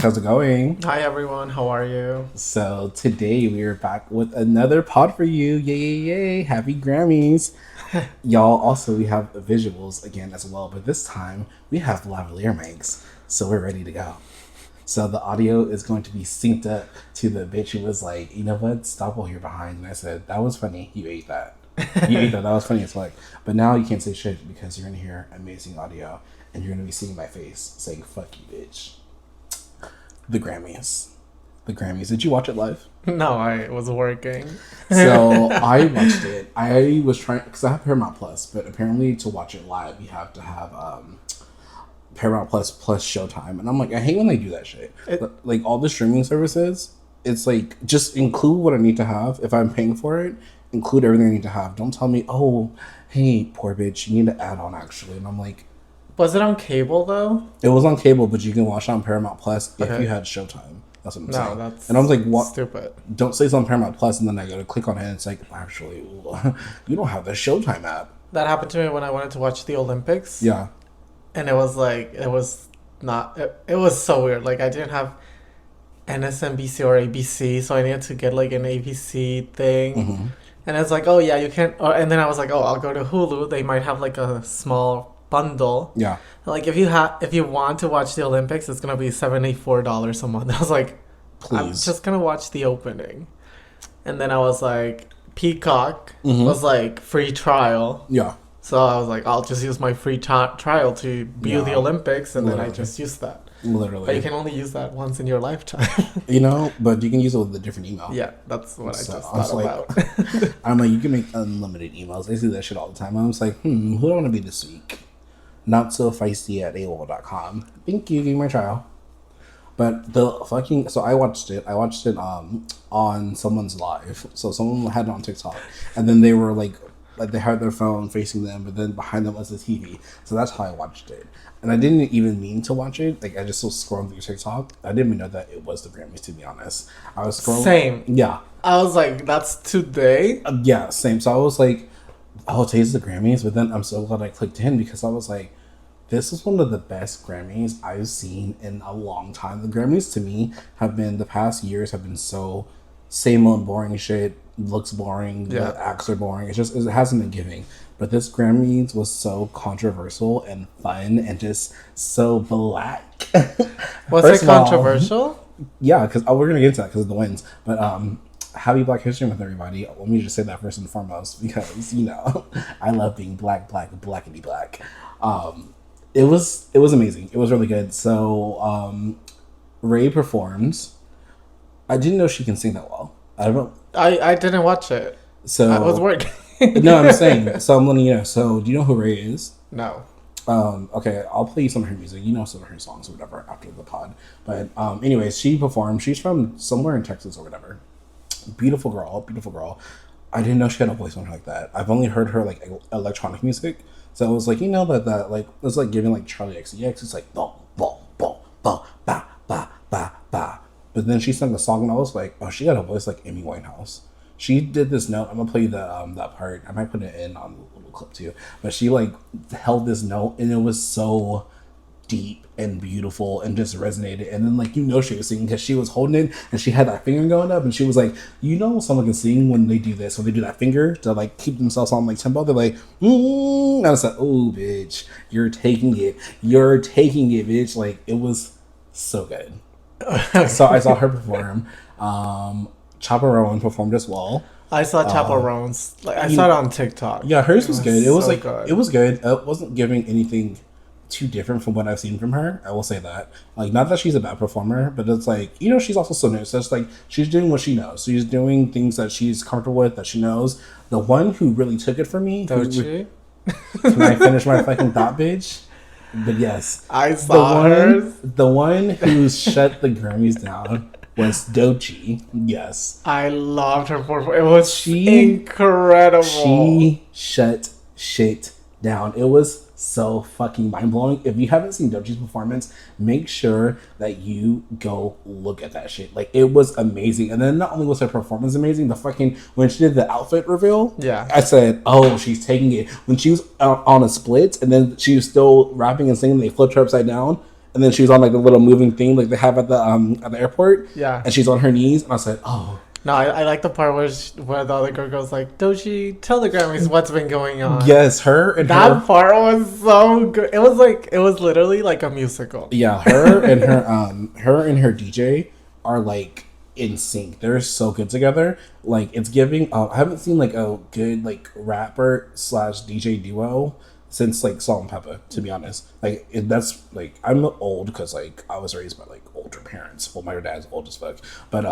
guys, how's it going? Hi everyone, how are you? So today we are back with another pod for you. Yay, yay, yay. Happy Grammys. Y'all, also we have visuals again as well, but this time we have lavalier mics. So we're ready to go. So the audio is going to be synced up to the bitch who was like, you know what, stop while you're behind. And I said, that was funny. You ate that. You ate that. That was funny as fuck. But now you can't say shit because you're going to hear amazing audio and you're going to be seeing my face saying, fuck you, bitch. The Grammys. The Grammys. Did you watch it live? No, I was working. So I watched it. I was trying, because I have Paramount Plus, but apparently to watch it live, you have to have Paramount Plus Showtime. And I'm like, I hate when they do that shit. Like all the streaming services, it's like, just include what I need to have. If I'm paying for it, include everything I need to have. Don't tell me, oh, hey, poor bitch, you need to add on actually. And I'm like, was it on cable though? it was on cable, but you can watch it on Paramount Plus if you had Showtime. That's what I'm saying. That's and I was like, what? Stupid. Don't say it's on Paramount Plus, and then I go to click on it, and it's like, actually, you don't have the Showtime app. That happened to me when I wanted to watch the Olympics. Yeah. And it was like, it was so weird. Like, I didn't have NSNBC or ABC, so I needed to get like an ABC thing. Mm-hmm. And it's like, oh yeah, you can't. And then I was like, oh, I'll go to Hulu. They might have like a small bundle. Yeah. Like if you want to watch the Olympics, it's gonna be $74 a month. I was like, please, I'm just gonna watch the opening. And then I was like, Peacock was like free trial. Yeah. So I was like, I'll just use my free trial to view the Olympics, and then I just used that. Literally. But you can only use that once in your lifetime. But you can use it with a different email. Yeah, that's what I just thought about. I'm like, you can make unlimited emails. I see that shit all the time. I'm just like, who do I want to be this week? Not so feisty at AOL.com. Thank you, give me my trial. But so I watched it on someone's live. So someone had it on TikTok, and then they were like they had their phone facing them, but then behind them was the TV. So that's how I watched it. And I didn't even mean to watch it. Like, I just was scrolling through TikTok. I didn't even know that it was the Grammys, to be honest. I was scrolling. Same. Yeah. I was like, that's today? Yeah, same. So I was like, oh, today's the Grammys. But then I'm so glad I clicked in because I was like, this is one of the best Grammys I've seen in a long time. The Grammys, to me, the past years have been so same old boring shit. Looks boring. The acts are boring. It hasn't been giving. But this Grammys was so controversial and fun and just so black. Was it controversial? Yeah, because we're gonna get into that because of the wins. But happy Black History Month, everybody. Let me just say that first and foremost because I love being blackity black. It was amazing. It was really good. So Ray performs. I didn't know she can sing that well. I didn't watch it. So I was working. No, I'm saying. So I'm letting you know. So do you know who Ray is? No. Okay, I'll play you some of her music. You know some of her songs or whatever after the pod. But anyways, she performed. She's from somewhere in Texas or whatever. Beautiful girl. I didn't know she had a voice on her like that. I've only heard her like electronic music. So it was like, that like it's like giving like Charlie XCX. It's like boom, boom, boom, boom, ba, ba, ba, ba. But then she sang the song and I was like, oh, she got a voice like Amy Winehouse. She did this note. I'm gonna play you that part. I might put it in on the little clip too. But she like held this note and it was so deep and beautiful and just resonated. And then she was singing because she was holding it and she had that finger going up and she was like, someone can sing when they do this, when they do that finger to like keep themselves on like tempo. They're like, and I was like, oh bitch, you're taking it, bitch. Like it was so good. So I saw her perform. Chaperone performed as well. I saw Chaperones. I saw it on TikTok. Yeah, hers was good. It was so like good. It was good. It wasn't giving anything too different from what I've seen from her. I will say that. Like, not that she's a bad performer, but it's like, she's also so new. So it's like she's doing what she knows. She's doing things that she's comfortable with, that she knows. The one who really took it for me. Doechii? Can I finish my fucking thought, bitch? But yes, I saw hers. The one who shut the Grammys down was Doechii. Yes, I loved her performance. It was incredible. She shut shit down. It was so fucking mind-blowing. If you haven't seen Doechii's performance, make sure that you go look at that shit. Like, it was amazing. And then not only was her performance amazing, when she did the outfit reveal, I said, oh, she's taking it. When she was on a split and then she was still rapping and singing, they flipped her upside down, and then she was on like the little moving thing like they have at the airport. Yeah. And she's on her knees, and I said, "Oh." No, I like the part where the other girl goes like, Doji, tell the Grammys what's been going on. Yes, her and that part was so good. It was literally like a musical. Yeah, her and her DJ are like in sync. They're so good together. Like it's giving. I haven't seen like a good like rapper / DJ duo since like Salt and Pepper. To be honest, like that's like I'm old because like I was raised by like older parents. Well, my dad's old as fuck, but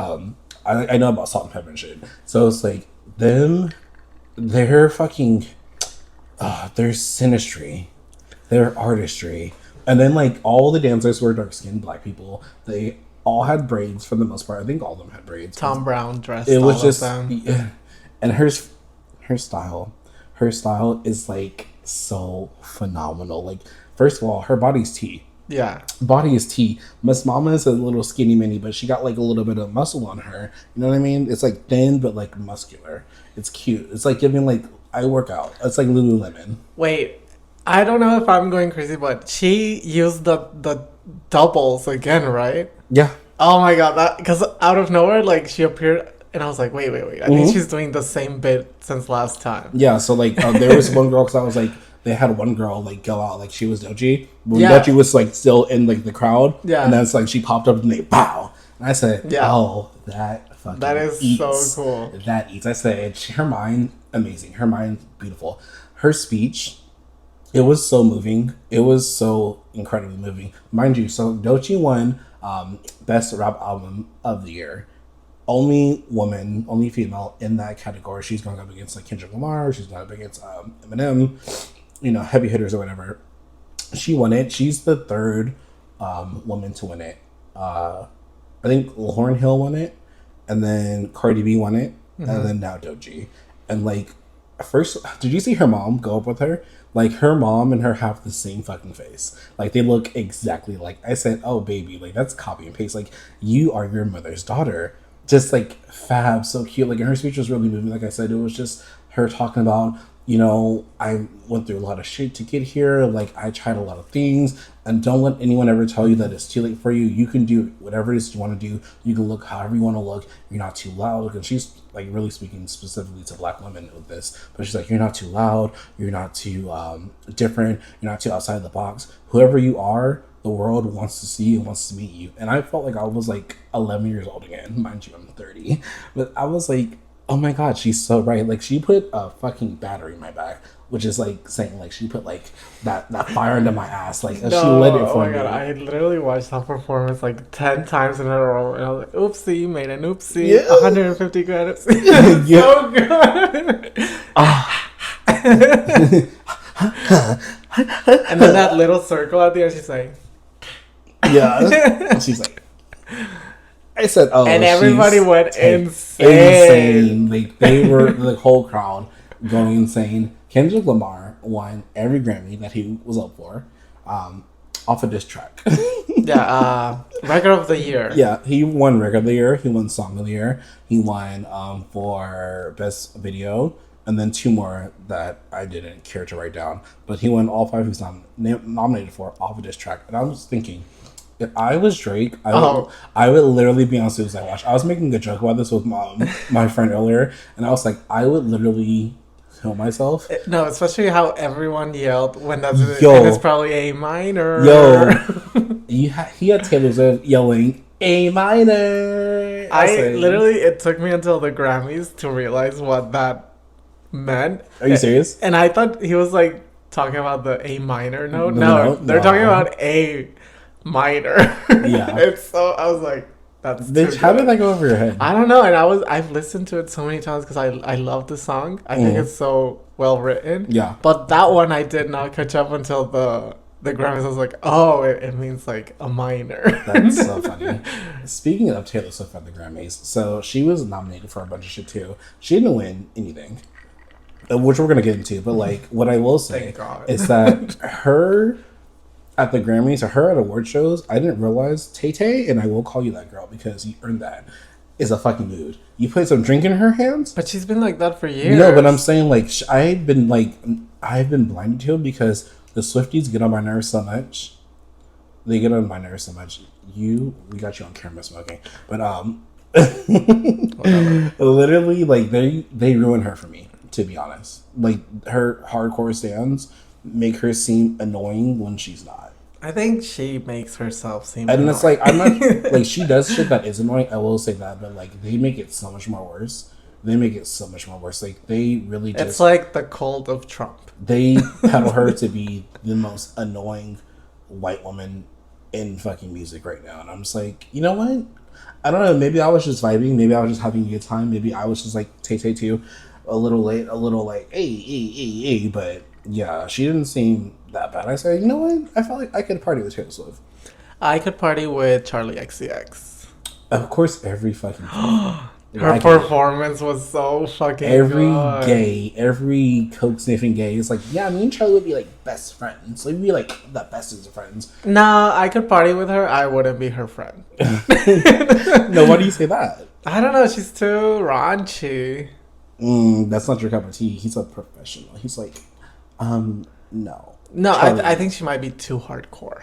I know about Salt and Pepper and shit. So it's like them, their fucking, their synastry, their artistry, and then like all the dancers were dark skinned black people. They all had braids for the most part. I think all of them had braids. Tom Brown dressed. It was all just, of them. Yeah. And her style is like so phenomenal. Like first of all, her body's tea. Yeah. Body is tea. Miss Mama is a little skinny mini, but she got like a little bit of muscle on her. You know what I mean? It's like thin but like muscular. It's cute. It's like giving like I work out. It's like Lululemon. Wait, I don't know if I'm going crazy, but she used the doubles again, right? Yeah. Oh my god, that because out of nowhere, like she appeared, and I was like, wait. I think she's doing the same bit since last time. Yeah. So like there was one girl because I was like. They had one girl like go out like she was Doji. When Doji was like still in like the crowd. Yeah. And then it's like she popped up and they pow. And I said, oh, that fucking that is eats. so cool. That eats. I said her mind amazing. Her mind beautiful. Her speech, it was so moving. It was so incredibly moving. Mind you, so Doji won Best Rap Album of the Year. Only woman, only female in that category. She's going up against like Kendrick Lamar. She's going up against Eminem. You know, heavy hitters or whatever. She won it. She's the third woman to win it. I think Lauryn Hill won it, and then Cardi B won it, and then now Doji. And like, first, did you see her mom go up with her? Like, her mom and her have the same fucking face. Like, they look exactly like. I said, oh, baby, like, that's copy and paste. Like, you are your mother's daughter. Just like fab, so cute. Like, and her speech was really moving. Like I said, it was just her talking about, you know, I went through a lot of shit to get here. Like, I tried a lot of things. And don't let anyone ever tell you that it's too late for you. You can do whatever it is you want to do. You can look however you want to look. You're not too loud. And she's, like, really speaking specifically to black women with this. But she's like, you're not too loud. You're not too different. You're not too outside the box. Whoever you are, the world wants to see and wants to meet you. And I felt like I was, like, 11 years old again. Mind you, I'm 30. But I was like, oh my god, she's so right. Like, she put a fucking battery in my back, which is like saying like she put like that fire into my ass. Like, no, she lit it for me. Oh my god, I literally watched that performance like 10 times in a row, and I was like, oopsie, you made an oopsie. Yeah. 150 credits. Yeah. So good. And then that little circle at the end, she's like, yeah. She's like, I said, oh, and everybody went insane. Like, they were, the whole crowd going insane. Kendrick Lamar won every Grammy that he was up for, off of this track. Record of the Year. Yeah, he won Record of the Year. He won Song of the Year. He won for Best Video, and then 2 more that I didn't care to write down. But he won all 5 he was nominated for off of this track. And I was thinking, if I was Drake, I would literally be on Suicide Watch. I was making a joke about this with my friend earlier, and I was like, I would literally kill myself. No, especially how everyone yelled when that's and it's probably A minor. He had Taylor Swift yelling A minor. It took me until the Grammys to realize what that meant. Are you serious? And I thought he was like talking about the A minor note. No, they're talking about A minor. Yeah. I was like, that's bitch, how did that go over your head? I don't know. And I've listened to it so many times because I love the song. I think it's so well written. Yeah. But that one I did not catch up until the Grammys. I was like, oh, it means like a minor. That's so funny. Speaking of Taylor Swift at the Grammys, so she was nominated for a bunch of shit too. She didn't win anything, which we're gonna get into. But like, what I will say is that her at the Grammys, or her at award shows, I didn't realize Tay-Tay, and I will call you that girl because you earned that, is a fucking mood. You put some drink in her hands. But she's been like that for years. No, but I'm saying like I've been blinded to it because the Swifties get on my nerves so much they get on my nerves so much. We got you on camera smoking, but literally, like they ruin her for me. To be honest, like her hardcore stands make her seem annoying when she's not. I think she makes herself seem and annoying. It's like, I'm not like, she does shit that is annoying, I will say that, but like they make it so much more worse. Like they really just, it's like the cult of Trump. They pedal her to be the most annoying white woman in fucking music right now, and I'm just like, you know what, I don't know, maybe I was just vibing, maybe I was just having a good time, maybe I was just like Tay too, a little late, a little like hey, but yeah, she didn't seem that bad. I said, you know what? I felt like I could party with Taylor Swift. I could party with Charlie XCX. Of course, every fucking her performance was so fucking good. Every coke sniffing gay is like, yeah, me and Charlie would be like best friends. Like, we'd be like the bestest of friends. Nah, I could party with her. I wouldn't be her friend. No, why do you say that? I don't know. She's too raunchy. That's not your cup of tea. He's a professional. He's like, no. No, I think she might be too hardcore.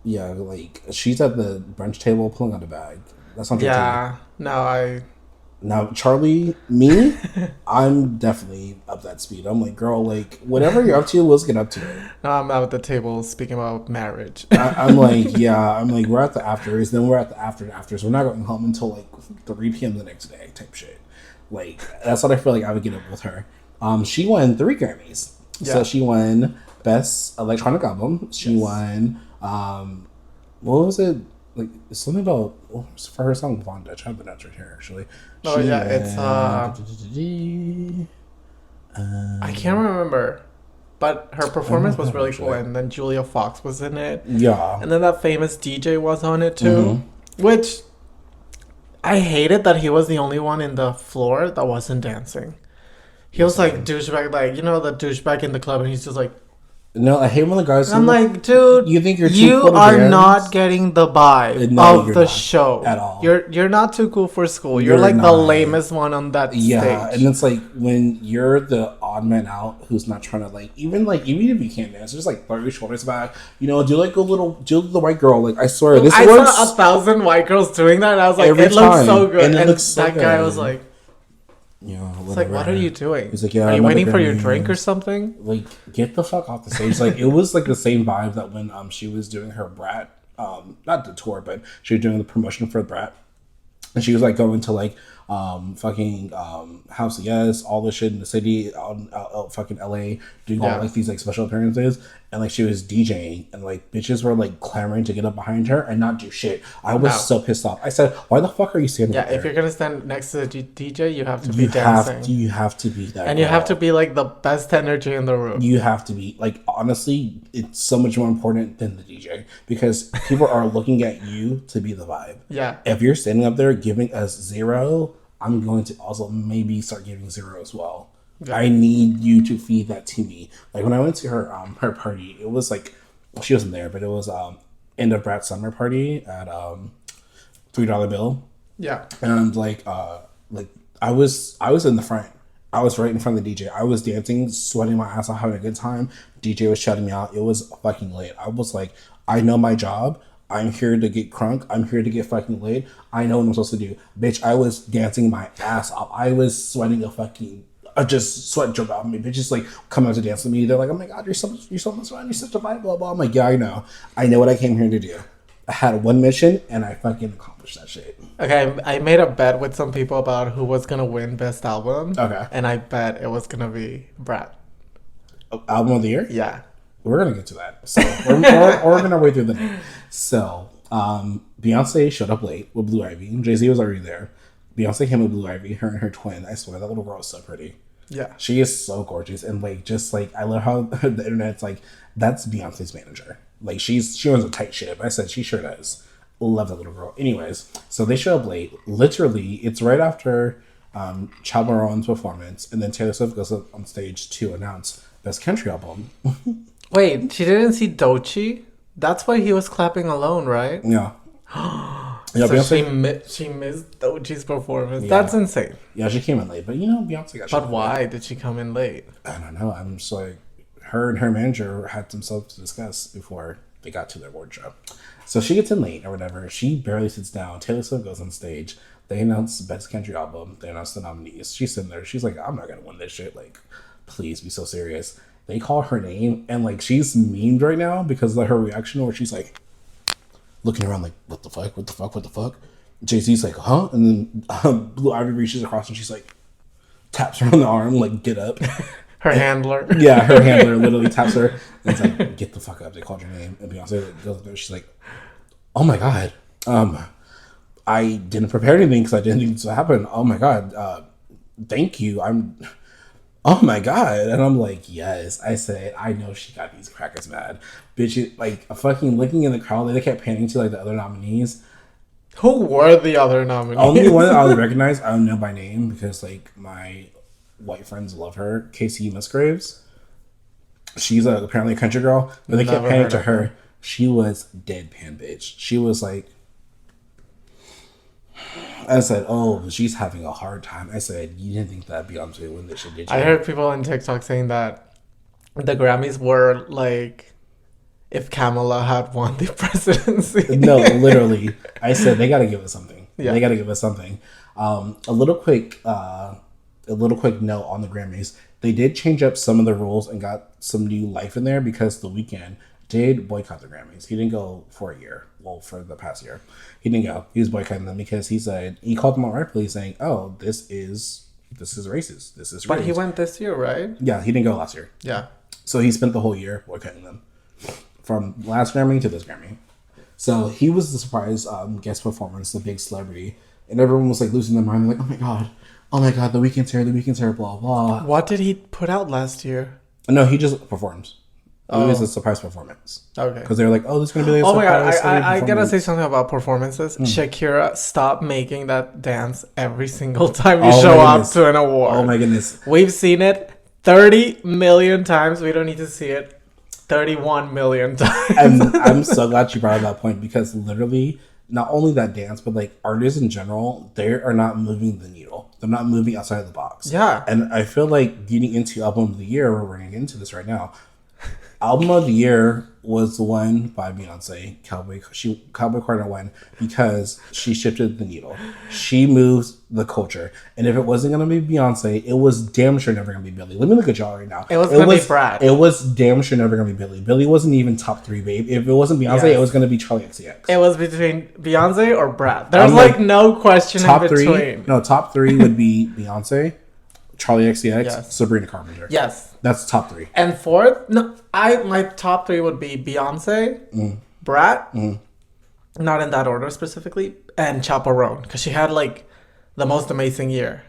Yeah, like, she's at the brunch table pulling out a bag. That's not your tea. Now, Charlie, me, I'm definitely up that speed. I'm like, girl, like, whatever you're up to, let's get up to it. No, I'm out at the table speaking about marriage. I'm like, we're at the afters, then we're at the afters. We're not going home until like 3 p.m. the next day type shit. Like, that's what I feel like I would get up with her. She won 3 Grammys. Yeah. So she won Best Electronic Album. She won, what was it? Like, something about, for her song Bondage. I have the notes right here, actually. It's, I can't remember. But her performance was really cool. And then Julia Fox was in it. Yeah. And then that famous DJ was on it, too. Mm-hmm. Which, I hated that he was the only one in the floor that wasn't dancing. He was like douchebag, like, you know, the douchebag in the club, and he's just like, no, I hate when the guys. I'm like, dude, you think you are not getting the vibe of the show at all. You're not too cool for school. You're like the lamest one on that stage. Yeah, and it's like when you're the odd man out who's not trying to like even if you can't dance, just like throw your shoulders back. You know, do the white girl. Like, I swear, this works. I saw 1,000 white girls doing that, and I was like, it looks so good. And that guy was like, yeah, it's like, what are you doing? He's like, yeah, are you waiting for your drink or something? Like, get the fuck off the stage. Like, it was like the same vibe that when she was doing her Brat, not the tour, but she was doing the promotion for Brat, and she was like going to like fucking House of Yes, all the shit in the city, fucking LA, doing all like these like special appearances, and like she was DJing, and like bitches were like clamoring to get up behind her and not do shit. I was so pissed off. I said, why the fuck are you standing there? If you're gonna stand next to the DJ, you have to be dancing. You have to be that, and you have to be like the best energy in the room. You have to be like, honestly, it's so much more important than the DJ, because people are looking at you to be the vibe. Yeah. If you're standing up there giving us 0, I'm going to also maybe start giving 0 as well. Yeah. I need you to feed that to me. Like, when I went to her party, it was like, well, she wasn't there, but it was end of Brat's summer party at $3 Bill. Yeah. And like I was in the front. I was right in front of the DJ. I was dancing, sweating my ass off, having a good time. DJ was shutting me out. It was fucking late. I was like, I know my job. I'm here to get crunk. I'm here to get fucking laid. I know what I'm supposed to do. Bitch, I was dancing my ass off. I was sweating just sweat drip out of me. Bitches like come out to dance with me. They're like, oh my God, you're so much fun. You're such a vibe, blah, blah. I'm like, yeah, I know. I know what I came here to do. I had one mission and I fucking accomplished that shit. Okay, I made a bet with some people about who was going to win Best Album. Okay. And I bet it was going to be Brat. Album of the Year? Yeah. We're going to get to that. So we're going to wait through the night. So Beyonce showed up late with Blue Ivy. Jay-Z was already there. Beyonce came with Blue Ivy, her and her twin. I swear, that little girl is so pretty. Yeah. She is so gorgeous. And like, just like, I love how the internet's like, that's Beyonce's manager. Like, she runs a tight ship. I said, she sure does. Love that little girl. Anyways, so they show up late. Literally, it's right after Child Maroon's performance, and then Taylor Swift goes up on stage to announce Best Country Album. Wait, she didn't see Doechii? That's why he was clapping alone, right? Yeah. Yeah, so Beyonce, she missed Doechii's performance. Yeah. That's insane. Yeah, she came in late, but you know, Beyonce got. But why did she come in late? I don't know. I'm just like, her and her manager had some stuff to discuss before they got to their award show. So she gets in late or whatever. She barely sits down. Taylor Swift goes on stage. They announce the best country album. They announce the nominees. She's sitting there. She's like, I'm not going to win this shit. Like, please be so serious. They call her name. And, like, she's memed right now because of her reaction where she's, like, looking around like, what the fuck? What the fuck? What the fuck? Jay-Z's like, huh? And then Blue Ivy reaches across and she's like, taps her on the arm, like, get up. Her handler. Yeah, her handler literally taps her. And it's like, get the fuck up. They called your name. And Beyonce goes there. She's like, oh my God. I didn't prepare anything because I didn't think this would happen. Oh my God. Thank you. Oh my God. And I'm like, yes. I said, I know she got these crackers mad. Bitch, like, fucking looking in the crowd, they kept panning to, like, the other nominees. Who were the other nominees? Only one that I would recognize, I don't know by name because, like, my white friends love her. Casey Musgraves. She's apparently a country girl. But they kept panning to her. She was deadpan, bitch. She was like, I said, oh, she's having a hard time. I said, you didn't think that Beyonce would win this shit, did you? I heard people on TikTok saying that the Grammys were like if Kamala had won the presidency. No, literally. I said, they got to give us something. Yeah. They got to give us something. A little quick note on the Grammys. They did change up some of the rules and got some new life in there because The Weeknd did boycott the Grammys. He didn't go for a year. Well, for the past year. He didn't go. He was boycotting them because he said, he called them out rightfully saying, oh, this is racist. This is racist. But he went this year, right? Yeah, he didn't go last year. Yeah. So he spent the whole year boycotting them. From last Grammy to this Grammy. So he was the surprise guest performance, the big celebrity. And everyone was like losing their mind. Like, oh my God, The Weeknd's here, blah, blah. What did he put out last year? No, he just performed. It was a surprise performance. Okay. Because they were like, oh, this is going to be like a surprise. Oh my God, I gotta say something about performances. Shakira, stop making that dance every single time you show up to an award. Oh my goodness. We've seen it 30 million times. We don't need to see it 31 million times. And I'm so glad you brought up that point because literally, not only that dance, but like artists in general, they are not moving the needle. They're not moving outside of the box. Yeah. And I feel like getting into Album of the Year, we're going to get into this right now. Album of the Year was the one by Beyonce. Cowboy Carter won because she shifted the needle. She moves the culture. And if it wasn't going to be Beyonce, it was damn sure never going to be Billie. Let me look at y'all right now. It was going to be Brad. It was damn sure never going to be Billie. Billie wasn't even top 3, babe. If it wasn't Beyonce, It was going to be Charlie XCX. It was between Beyonce or Brad. There's like no question in between. Top 3 would be Beyonce, Charlie XCX, Sabrina Carpenter. Yes. That's top 3. And fourth, my top 3 would be Beyonce, Brat, not in that order specifically, and Chaperone, because she had like the most amazing year.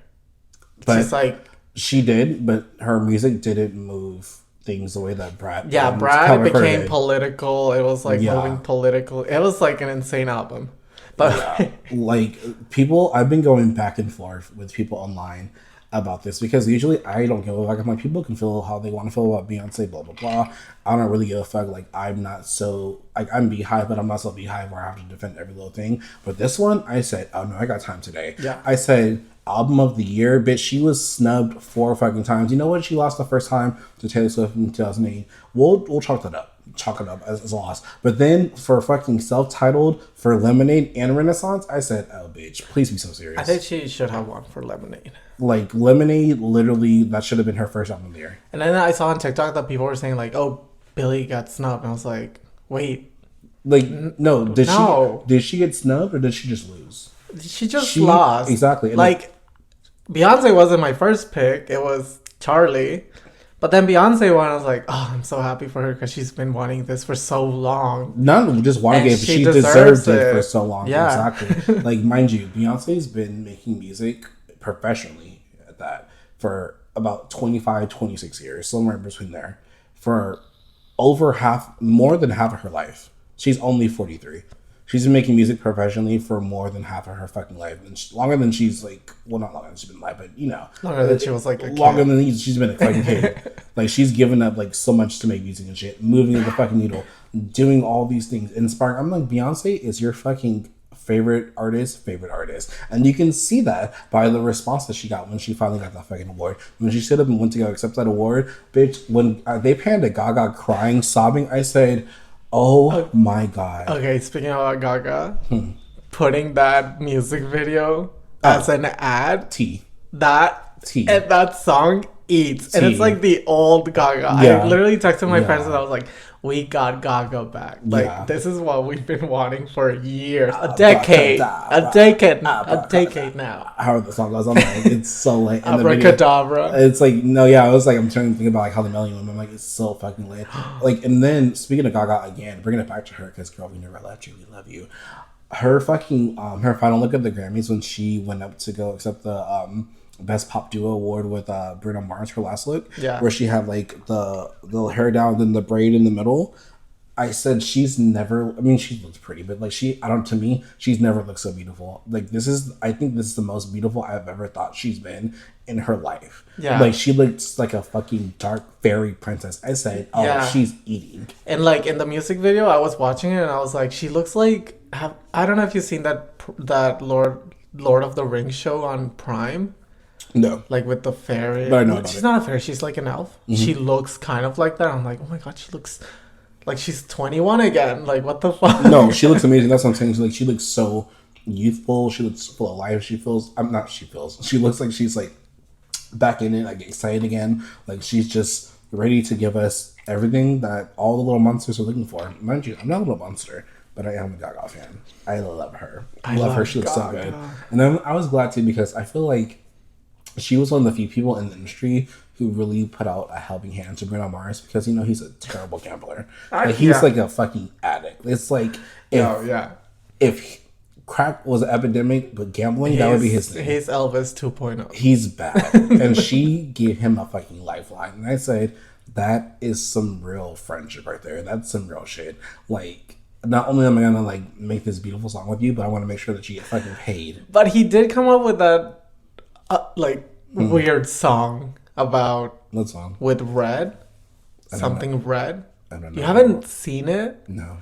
But she's like, she did, but her music didn't move things the way that Brat. Yeah, Brat became political. It was like moving political. It was like an insane album. But like people, I've been going back and forth with people online about this because usually I don't give a fuck. I'm like, people can feel how they want to feel about Beyonce, blah blah blah. I don't really give a fuck. Like, I'm not so like, I'm Beehive, but I'm not so Beehive where I have to defend every little thing. But this one, I said, oh no, I got time today. Yeah. I said Album of the Year, bitch. She was snubbed 4 fucking times. You know what? She lost the first time to Taylor Swift in 2008. We'll chalk it up as a loss. But then for fucking self-titled for Lemonade and Renaissance, I said, oh bitch, please be so serious. I think she should have won for Lemonade. Like, Lemonade, literally, that should have been her first album of the year. And then I saw on TikTok that people were saying, like, oh, Billie got snubbed. And I was like, wait. Like, no. Did she get snubbed or did she just lose? She lost. Exactly. And like, Beyonce wasn't my first pick. It was Charlie. But then Beyonce won. I was like, oh, I'm so happy for her because she's been wanting this for so long. Not just wanting it, but she deserved it for so long. Yeah. Exactly. Like, mind you, Beyonce's been making music professionally at that for about 25, 26 years, somewhere between there, for more than half of her life. She's only 43. She's been making music professionally for more than half of her fucking life. And longer than she's like, well, not longer than she's been alive, but you know. Longer than she was like a kid. Longer than she's been a fucking kid. Like, she's given up like so much to make music and shit, moving the fucking needle, doing all these things, inspiring. I'm like, Beyonce is your fucking favorite artist. And you can see that by the response that she got when she finally got that fucking award. When she stood up and went to go accept that award, bitch, when they panned to Gaga crying, sobbing, I said, Oh my god. Okay, speaking about Gaga, putting that music video as an ad, that song eats. And it's like the old Gaga. I literally texted my friends and I was like, we got Gaga back. Like, this is what we've been wanting for years. A decade now. How the song goes, I'm like, it's so late. Abracadabra. It's like, no, yeah, I was like, I'm trying to think about like how the melody went. I'm like, it's so fucking late. Like, and then speaking of Gaga again, bringing it back to her, because girl, we never left you, we love you. Her fucking, her final look at the Grammys when she went up to go accept the, Best Pop Duo Award with Bruno Mars, her last look, where she had like the hair down, then the braid in the middle. I said she's never. I mean, she looks pretty, but like to me, she's never looked so beautiful. Like I think this is the most beautiful I've ever thought she's been in her life. Yeah, like she looks like a fucking dark fairy princess. I said, she's eating. And like in the music video, I was watching it and I was like, she looks like. I don't know if you've seen that Lord of the Rings show on Prime. No. Like with the fairy. But I know she's not a fairy. She's like an elf. Mm-hmm. She looks kind of like that. I'm like, oh my god, she looks like she's 21 again. Like, what the fuck? No, she looks amazing. That's what I'm saying. She looks so youthful. She looks full of life. She looks like she's like back in it, like excited again. Like she's just ready to give us everything that all the little monsters are looking for. Mind you, I'm not a little monster, but I am a Gaga fan. I love her. I love her. She looks so good. And I was glad too, because I feel like she was one of the few people in the industry who really put out a helping hand to Bruno Mars, because he's a terrible gambler. He's like a fucking addict. It's like if crack was an epidemic, but gambling, that would be his thing. He's Elvis 2.0. He's bad. And she gave him a fucking lifeline. And I said, that is some real friendship right there. That's some real shit. Like, not only am I gonna like make this beautiful song with you, but I want to make sure that you get fucking paid. But he did come up with that weird song about what song with Red, something Red. I don't know. You haven't seen it? No.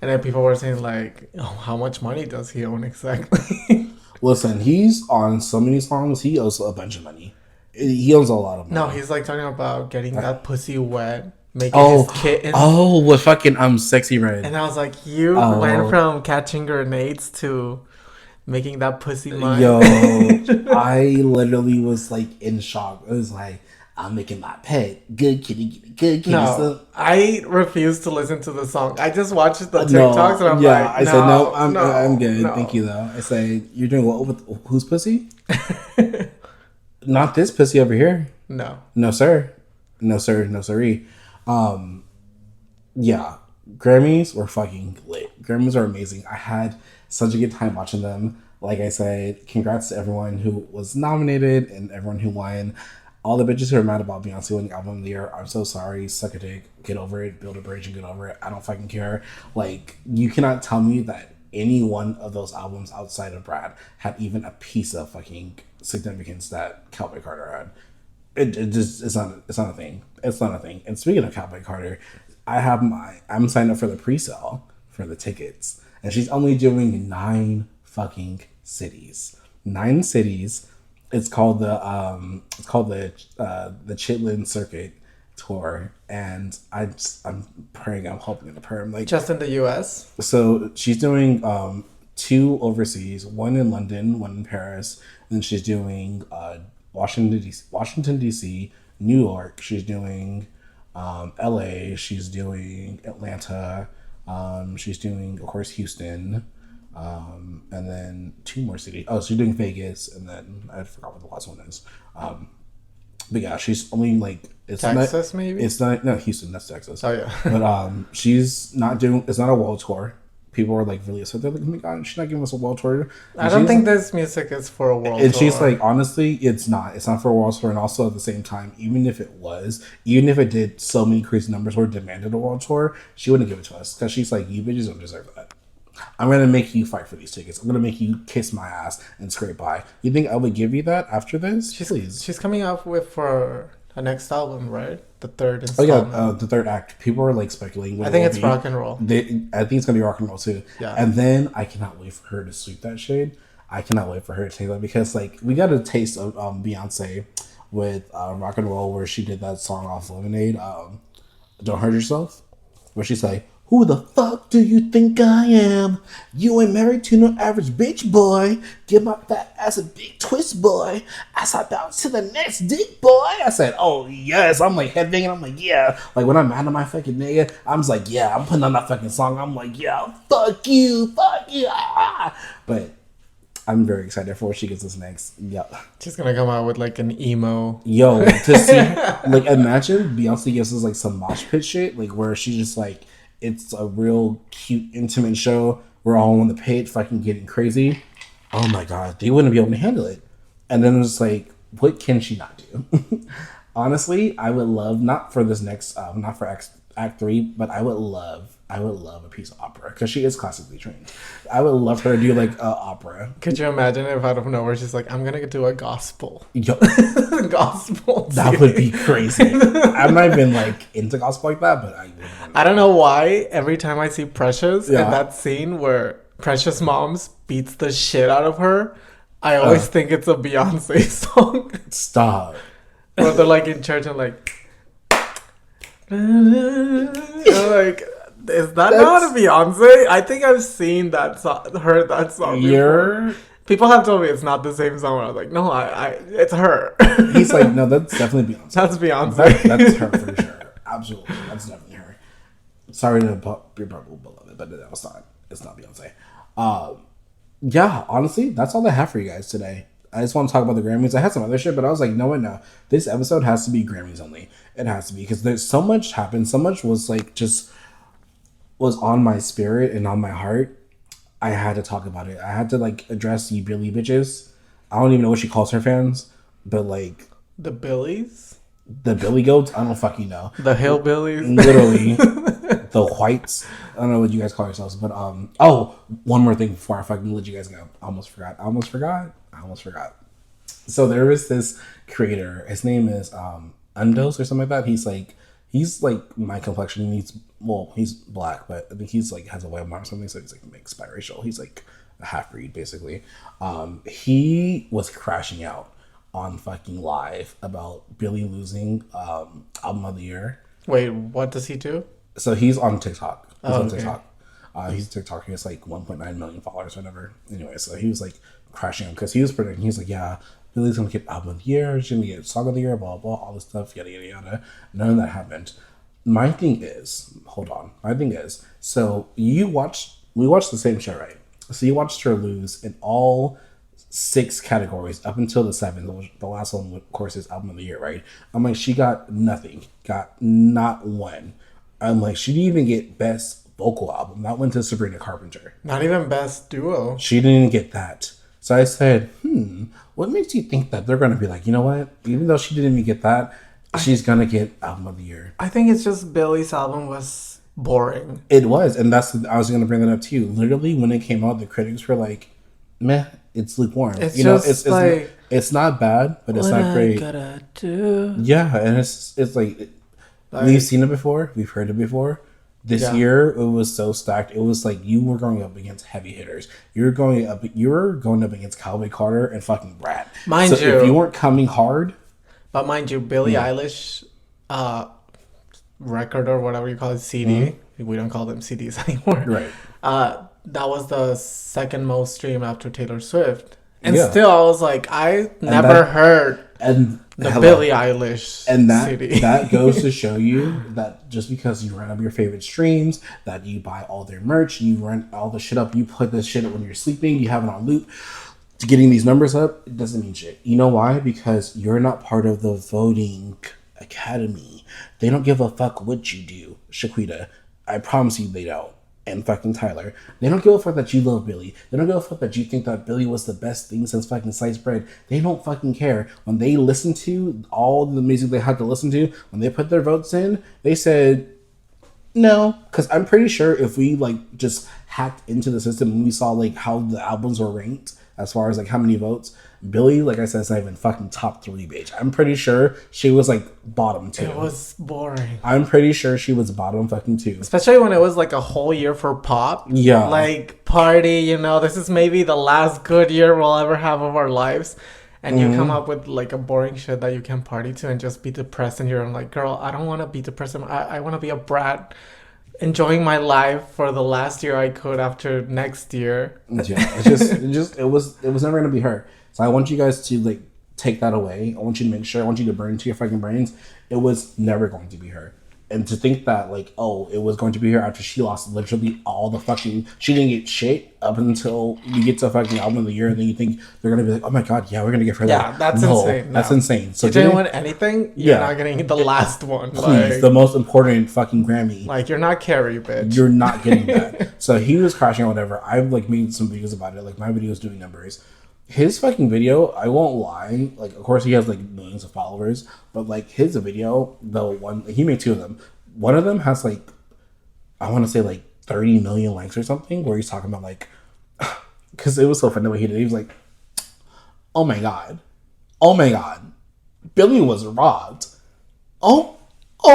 And then people were saying like, "Oh, how much money does he own exactly?" Listen, he's on so many songs. He owes a bunch of money. He owns a lot of money. No, he's like talking about getting that pussy wet, making his kitten. Oh, with fucking Sexy Red. And I was like, you went from catching grenades to making that pussy mine. Yo, I literally was like in shock. I was like, I'm making my pet. Good kitty, good kitty. No, I refuse to listen to the song. I just watched the TikToks and I'm like, I said, no, I'm good. No. Thank you, though. I say, you're doing what with whose pussy? Not this pussy over here. No. No, sir. No, sir. No, sirree. Yeah. Grammys were fucking lit. Grammys are amazing. I had such a good time watching them. Like I said, congrats to everyone who was nominated and everyone who won. All the bitches who are mad about Beyonce winning album of the year, I'm so sorry. Suck a dick. Get over it. Build a bridge and get over it. I don't fucking care. Like, you cannot tell me that any one of those albums outside of Brad had even a piece of fucking significance that Cowboy Carter had. It just it's not a thing. It's not a thing. And speaking of Cowboy Carter, I'm signed up for the pre-sale for the tickets, and she's only doing 9 fucking cities. 9 cities. It's called the Chitlin Circuit tour, and I'm praying, I'm hoping in the perm, like just in the U.S. So she's doing 2 overseas, 1 in London, 1 in Paris, and then she's doing Washington D.C., New York. She's doing L.A. She's doing Atlanta. She's doing, of course, Houston. And then 2 more cities. Oh, so you're doing Vegas, and then I forgot what the last one is. But yeah, she's only like Texas, maybe. It's not Houston. That's Texas. Oh yeah. But she's not doing. It's not a world tour. People are like really upset. They're like, "Oh my god, she's not giving us a world tour." And I don't think this music is for a world tour. And she's like, honestly, it's not. It's not for a world tour. And also at the same time, even if it did so many crazy numbers or demanded a world tour, she wouldn't give it to us, because she's like, you bitches don't deserve that. I'm going to make you fight for these tickets. I'm going to make you kiss my ass and scrape by. You think I would give you that after this? Please. She's coming out for her next album, right? The third installment. Oh, yeah, the third act. People are like speculating. I think it's rock and roll. I think it's going to be rock and roll too. Yeah. And then I cannot wait for her to sweep that shade. I cannot wait for her to take that, because like we got a taste of Beyonce with rock and roll, where she did that song off Lemonade, Don't Hurt Yourself, where she's like, Who the fuck do you think I am? You ain't married to no average bitch, boy. Give my fat ass a big twist, boy. As I bounce to the next dick, boy. I said, oh, yes. I'm like headbanging. I'm like, yeah. Like when I'm mad at my fucking nigga, I'm just like, yeah. I'm putting on that fucking song. I'm like, yeah, fuck you. Fuck you. Ah. But I'm very excited for what she gets this next. Yeah. She's gonna come out with like an emo. Yo, to see, like, imagine Beyonce gives us like some mosh pit shit, like where she's just like, it's a real cute, intimate show. We're all on the pit, fucking getting crazy. Oh my god, they wouldn't be able to handle it. And then it's like, what can she not do? Honestly, I would love, not for this next, not for Act 3, but I would love a piece of opera because she is classically trained. I would love her to do like opera. Could you imagine if out of nowhere she's like, I'm gonna do a gospel? Yo, gospel. That would be crazy. I'm not even like into gospel like that, but I don't know why every time I see Precious in that scene where Precious Moms beats the shit out of her, I always think it's a Beyonce song. Stop. Or they're like in church and like, like, is that not a Beyonce? I think I've seen that song, heard that song before. People have told me it's not the same song. I was like, no, it's her. He's like, no, that's definitely Beyonce. That's Beyonce. That's her for sure. Absolutely, that's definitely her. Sorry to be beloved, but that was not. It's not Beyonce. Yeah, honestly, that's all I have for you guys today. I just want to talk about the Grammys. I had some other shit, but I was like, no. This episode has to be Grammys only. It has to be because there's so much happened. So much was like just was on my spirit and on my heart. I had to talk about it. I had to like address the Billie bitches. I don't even know what she calls her fans, but like the Billies, the Billie goats. I don't fucking know. The hillbillies, literally. The whites. I don't know what you guys call yourselves, but oh, one more thing before I fucking let you guys go. I almost forgot. So there was this creator. His name is Undos or something like that. He's like my complexion. He's black, but I think he's like has a white mom or something. So he's like mixed biracial. He's like a half breed basically. He was crashing out on fucking live about Billie losing album of the year. Wait, what does he do? So he's on TikTok. He's a TikToker. He has like 1.9 million followers or whatever. Anyway, so he was like crashing out because he was predicting. He's like, yeah, Billie's gonna get album of the year. She's gonna get song of the year. Blah blah. All this stuff. Yada yada yada. None of that happened. My thing is, so we watched the same show, right? So you watched her lose in all 6 categories up until the 7th. The last one, of course, is album of the year, right? I'm like, she got nothing. Got not one. I'm like, she didn't even get best vocal album. That went to Sabrina Carpenter. Not even best duo. She didn't get that. So I said, what makes you think that they're going to be like, you know what? Even though she didn't even get that, she's going to get album of the year. I think it's just Billie's album was boring. It was. And I was going to bring that up to you. Literally, when it came out, the critics were like, meh, it's lukewarm. It's just like... It's not bad, but it's not great. What I gotta do. Yeah, and it's like... We've seen it before. We've heard it before. This year, it was so stacked. It was like you were going up against heavy hitters. You were going up against Cowboy Carter and fucking Brad. Mind you, if you weren't coming hard. But mind you, Billie Eilish record or whatever you call it, CD. We don't call them CDs anymore. Right. That was the second most streamed after Taylor Swift. And still, I was like, I never heard Billie Eilish and CD. That goes to show you that just because you run up your favorite streams, that you buy all their merch, you run all the shit up, you put this shit up when you're sleeping, you have it on loop, to getting these numbers up, it doesn't mean shit. You know why? Because you're not part of the voting academy. They don't give a fuck what you do, Shaquita. I promise you they don't. And fucking Tyler. They don't give a fuck that you love Billie. They don't give a fuck that you think that Billie was the best thing since fucking sliced bread. They don't fucking care. When they listen to all the music they had to listen to, when they put their votes in, they said no. Because I'm pretty sure if we like just hacked into the system and we saw like how the albums were ranked as far as like how many votes, Billie, like I said, is not even fucking top 3, bitch. I'm pretty sure she was like bottom 2. It was boring. I'm pretty sure she was bottom fucking 2. Especially when it was like a whole year for pop. Yeah. Like party, you know, this is maybe the last good year we'll ever have of our lives. And you come up with like a boring shit that you can party to and just be depressed. And you're like, girl, I don't want to be depressed. I want to be a brat enjoying my life for the last year I could after next year. Yeah, it was never gonna be her. So I want you guys to like take that away. I want you to make sure. I want you to burn into your fucking brains. It was never going to be her. And to think that like, oh, it was going to be her after she lost literally all the fucking, she didn't get shit up until you get to fucking album of the year, and then you think they're gonna be like, oh my god, yeah, we're gonna give her that. Yeah, that's insane. That's insane. So if you didn't win anything, you're not getting the last one. Please, like, the most important fucking Grammy. Like, you're not Carrie, bitch. You're not getting that. So he was crashing or whatever. I've like made some videos about it. Like my video is doing numbers. His fucking video, I won't lie, like of course he has like millions of followers, but like his video, the one he made 2 of them. One of them has like, I want to say like 30 million likes or something, where he's talking about like, because it was so funny the way he did it. He was like, oh my god, Billie was robbed. Oh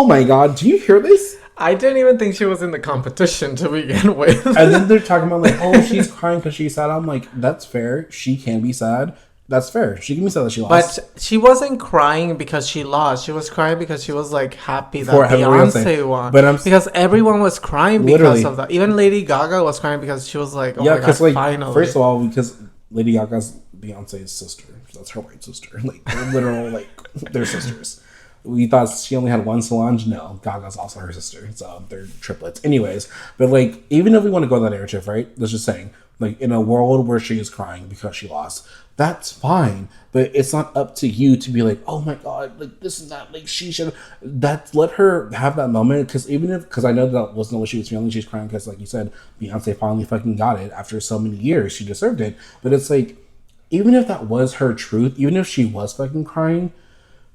my god, do you hear this? I didn't even think she was in the competition to begin with. And then they're talking about like, oh, she's crying because she's sad. I'm like, that's fair. She can be sad. That's fair. She can be sad that she lost. But she wasn't crying because she lost. She was crying because she was like happy that Beyonce won. But because everyone was crying because of that. Even Lady Gaga was crying because she was like, oh my god, like, finally. First of all, because Lady Gaga's Beyonce's sister. That's her white sister. Like, they're literal, like, they're sisters. We thought she only had one Solange. No, Gaga's also her sister. So they're triplets. Anyways, but like, even if we want to go that narrative, right? Let's just saying, like, in a world where she is crying because she lost, that's fine. But it's not up to you to be like, oh my god, like this is not like she should. That let her have that moment, because I know that wasn't what she was feeling. She's crying because, like you said, Beyonce finally fucking got it after so many years. She deserved it. But it's like, even if that was her truth, even if she was fucking crying,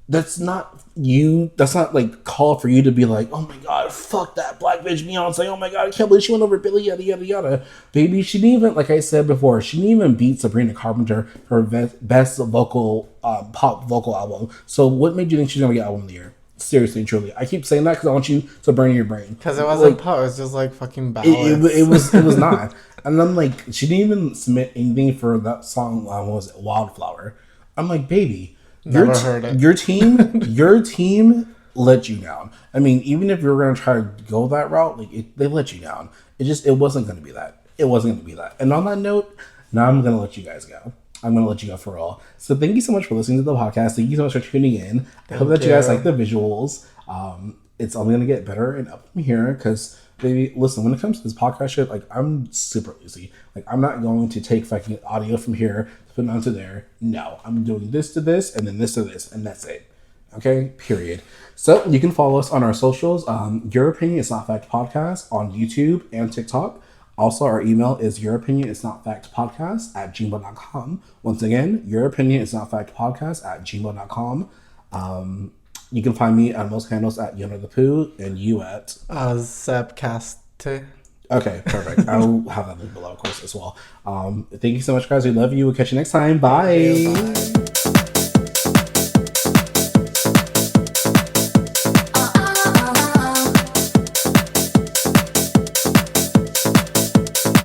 that's not you. That's not like call for you to be like, oh my god, fuck that black bitch Beyonce. Oh my god, I can't believe she went over Billie, yada yada yada. Baby, she didn't even, like I said before, she didn't even beat Sabrina Carpenter for best vocal pop vocal album. So what made you think she's gonna get album of the year? Seriously, truly, I keep saying that because I want you to burn in your brain. Because it wasn't pop, it was just like fucking ballads. It was not. And I'm like, she didn't even submit anything for that song. What was it, Wildflower? I'm like, baby. Never heard it. Your team let you down. I mean, even if you were gonna try to go that route, like they let you down. It wasn't gonna be that. It wasn't gonna be that. And on that note, now I'm gonna let you guys go. I'm gonna let you go for all. So thank you so much for listening to the podcast. Thank you so much for tuning in. I hope that you guys like the visuals. It's only gonna get better and up from here because, baby, listen, when it comes to this podcast shit, like I'm super lazy. Like I'm not going to take fucking audio from here to put it onto there. No, I'm doing this to this and then this to this, and that's it. Okay, period. So you can follow us on our socials. Your Opinion Is Not Fact Podcast on YouTube and TikTok. Also, our email is youropinionisnotfactpodcast@gmail.com. Once again, youropinionisnotfactpodcast@gmail.com. You can find me on most handles at Yona the Pooh, and you at Zebcast. Okay, perfect. I'll have that link below, of course, as well. Thank you so much, guys. We love you. We'll catch you next time. Bye. Bye.